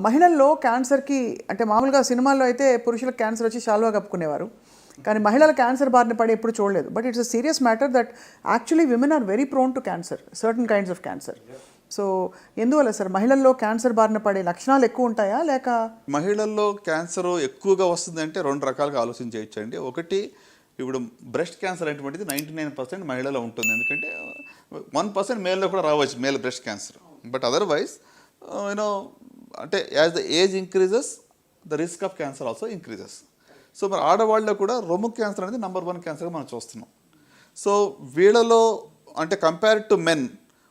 మహిళల్లో క్యాన్సర్కి అంటే మామూలుగా సినిమాల్లో అయితే పురుషులకు క్యాన్సర్ వచ్చి శాల్వా కప్పుకునేవారు, కానీ మహిళల క్యాన్సర్ బారిన పడి ఎప్పుడు చూడలేదు. But it's a serious matter that actually women are very prone to cancer, certain kinds of cancer. So ఎందువల్ల సార్ మహిళల్లో క్యాన్సర్ బారిన పడే లక్షణాలు ఎక్కువ ఉంటాయా లేక? మహిళల్లో క్యాన్సర్ ఎక్కువగా వస్తుందంటే రెండు రకాలుగా ఆలోచన చేయొచ్చండి. ఒకటి, ఇప్పుడు బ్రెస్ట్ క్యాన్సర్ అనేటువంటిది 99% మహిళలో ఉంటుంది. ఎందుకంటే 1% మేల్లో కూడా రావచ్చు, male breast cancer. But otherwise you know అంటే as the age increases the risk of cancer also increases. So మరి ఆడవాళ్ళలో కూడా రొమ్ము క్యాన్సర్ అనేది నెంబర్ 1 క్యాన్సర్గా మనం చూస్తున్నాం. సో వీళ్ళలో అంటే కంపేర్డ్ టు మెన్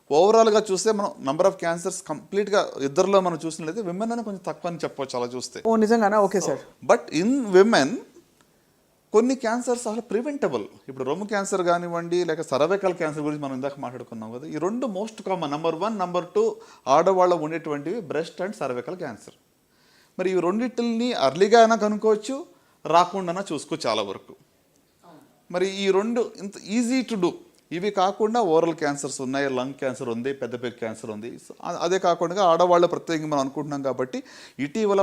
ఓవరాల్గా చూస్తే మనం నెంబర్ ఆఫ్ క్యాన్సర్స్ కంప్లీట్గా ఇద్దరిలో మనం చూసినట్లయితే విమెన్ అని కొంచెం తక్కువ అని చెప్పవచ్చు అలా చూస్తే. ఓ నిజంగానా? Okay sir. But in women కొన్ని క్యాన్సర్స్ అసలు ప్రివెంటబుల్. ఇప్పుడు రొమ్ము క్యాన్సర్ కానివ్వండి, లేక సర్వైకల్ క్యాన్సర్ గురించి మనం ఇందాక మాట్లాడుకున్నాం కదా, ఈ రెండు మోస్ట్ కామన్. నెంబర్ 1, నెంబర్ 2 ఆడవాళ్ళ ఉండేటువంటివి బ్రెస్ట్ అండ్ సర్వైకల్ క్యాన్సర్. మరి ఈ రెండింటిని అర్లీగా అయినా కనుక్కోవచ్చు, రాకుండా చూసుకోవచ్చు చాలా వరకు. మరి ఈ రెండు ఇంత ఈజీ టు డూ. ఇవి కాకుండా ఓరల్ క్యాన్సర్స్ ఉన్నాయి, లంగ్ క్యాన్సర్ ఉంది, పెద్ద క్యాన్సర్ ఉంది. అదే కాకుండా ఆడవాళ్ళు ప్రత్యేకంగా మనం అనుకుంటున్నాం కాబట్టి ఇటీవల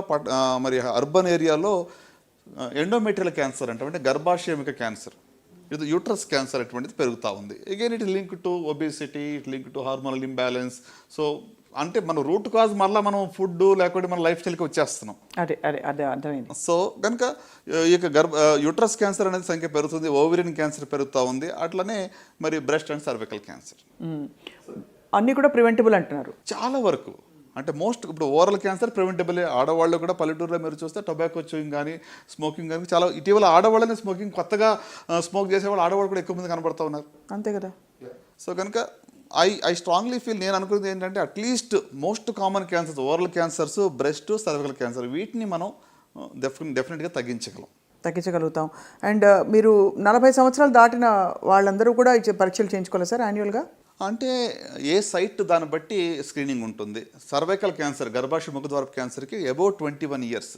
మరి అర్బన్ ఏరియాలో ఎండోమెట్రియల్ క్యాన్సర్ అంటే గర్భాశయమిక క్యాన్సర్, ఇది యూట్రస్ క్యాన్సర్ అటువంటిది పెరుగుతూ ఉంది. Again it link to obesity, it link to hormonal imbalance. So అంటే మన రూట్ కాజ్ మళ్ళీ మనం ఫుడ్ లేకపోతే మన లైఫ్ స్టైల్కి వచ్చేస్తున్నాం. అదే అర్థమైంది. సో కనుక ఇక యూట్రస్ క్యాన్సర్ అనేది సంఖ్య పెరుగుతుంది, ఓవరియన్ క్యాన్సర్ పెరుగుతూ ఉంది, అట్లనే మరి బ్రెస్ట్ అండ్ సర్వికల్ క్యాన్సర్ అన్నీ కూడా ప్రివెంటబుల్ అంటున్నారు చాలా వరకు. అంటే మోస్ట్ ఇప్పుడు ఓరల్ క్యాన్సర్ ప్రివెంటబుల్. ఆడవాళ్ళు కూడా పల్లెటూరులో మీరు చూస్తే టొబాకో చూయింగ్ కానీ స్మోకింగ్ కానీ చాలా ఇటీవల ఆడవాళ్ళని స్మోకింగ్ కొత్తగా స్మోక్ చేసేవాళ్ళు ఆడవాళ్ళు కూడా ఎక్కువ మంది కనబడుతూ ఉన్నారు. అంతే కదా. సో కనుక ఐ స్ట్రాంగ్లీ ఫీల్, నేను అనుకున్నది ఏంటంటే at least most common cancers, oral cancers, breast, cervical cancer, వీటిని మనం డెఫినెట్గా తగ్గించగలుగుతాం. అండ్ మీరు 40 సంవత్సరాలు దాటిన వాళ్ళందరూ కూడా పరీక్షలు చేయించుకోవాలి సార్ యాన్యువల్గా? అంటే ఏ సైట్ దాన్ని బట్టి స్క్రీనింగ్ ఉంటుంది. సర్వైకల్ క్యాన్సర్, గర్భాశయ ముఖద్వారపు క్యాన్సర్కి అబౌట్ 21 years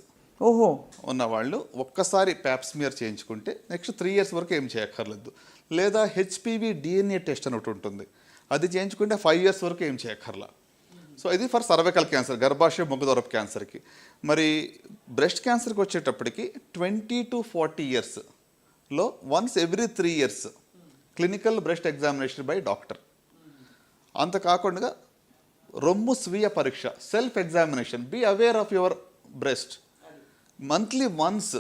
ఉన్నవాళ్ళు ఒక్కసారి ప్యాప్స్మియర్ చేయించుకుంటే నెక్స్ట్ 3 years వరకు ఏం చేయక్కర్లేదు. లేదా హెచ్పివి DNA టెస్ట్ అని ఒకటి ఉంటుంది, అది చేయించుకుంటే 5 years వరకు ఏం చేయక్కర్లా. సో ఇది ఫర్ సర్వైకల్ క్యాన్సర్, గర్భాశయ ముఖద్వారపు క్యాన్సర్కి. మరి బ్రెస్ట్ క్యాన్సర్కి వచ్చేటప్పటికి 20 to 40 yearsలో once every 3 years clinical breast examination by doctor. అంత కాకుండా రొమ్ము స్వీయ పరీక్ష, self examination, be aware of your breast, monthly once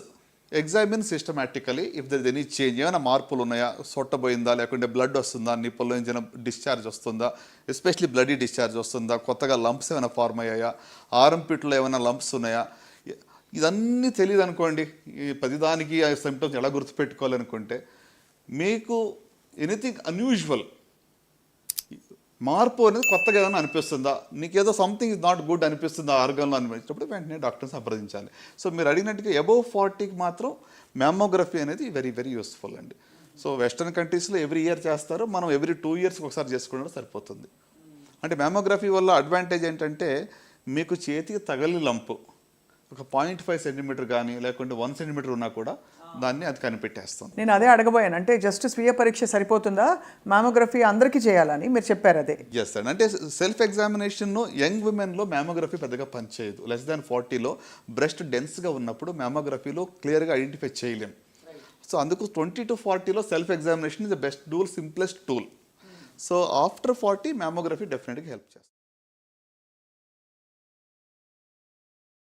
examine systematically if there is any change, ఏమైనా మార్పులు ఉన్నాయా, సొట్టబోయిందా, లేకుంటే బ్లడ్ వస్తుందా, నిప్పుల్లో నుంచి డిశ్చార్జ్ వస్తుందా, ఎస్పెషలీ బ్లడీ డిశ్చార్జ్ వస్తుందా, కొత్తగా లంప్స్ ఏమైనా ఫార్మ్ అయ్యాయా, ఆర్ఎంపిట్లో ఏమైనా లంప్స్ ఉన్నాయా, ఇదన్నీ తెలియదు అనుకోండి. ఈ ప్రతిదానికి ఆ సిమ్టమ్స్ ఎలా గుర్తుపెట్టుకోవాలనుకుంటే మీకు ఎనీథింగ్ అన్యూజువల్ మార్పు అనేది కొత్తగా ఏదైనా అనిపిస్తుందా, నీకేదో సంథింగ్ ఇస్ నాట్ గుడ్ అనిపిస్తుందా ఆర్గన్లో అనిపించినప్పుడు వెంటనే డాక్టర్ని సంప్రదించాలి. సో మీరు అడిగినట్టుగా అబోవ్ 40కి మాత్రం మ్యామోగ్రఫీ అనేది వెరీ వెరీ యూస్ఫుల్ అండి. సో వెస్టర్న్ కంట్రీస్లో ఎవ్రీ ఇయర్ చేస్తారు, మనం ఎవ్రీ 2 yearsకి ఒకసారి చేసుకున్నా సరిపోతుంది. అంటే మ్యామోగ్రఫీ వల్ల అడ్వాంటేజ్ ఏంటంటే మీకు చేతికి తగలి లంపు ఒక 0.5 centimeter కానీ లేకుంటే 1 centimeter ఉన్నా కూడా దాన్ని అది కనిపెట్టేస్తుంది. నేను అదే అడగబోయాను, అంటే జస్ట్ స్వీయ పరీక్ష సరిపోతుందా, మ్యామోగ్రఫీ అందరికీ చేయాలని మీరు చెప్పారు. అదే ఎస్ అండి. అంటే సెల్ఫ్ ఎగ్జామినేషన్ యంగ్ విమెన్లో మ్యామోగ్రఫీ పెద్దగా పనిచేయదు. లెస్ దాన్ 40లో బ్రెస్ట్ డెన్స్గా ఉన్నప్పుడు మ్యామోగ్రఫీలో క్లియర్గా ఐడెంటిఫై చేయలేం. సో అందుకు 20 to 40లో self examination is the best tool, simplest tool. So after 40 mammography డెఫినెట్గా హెల్ప్ చేస్తుంది.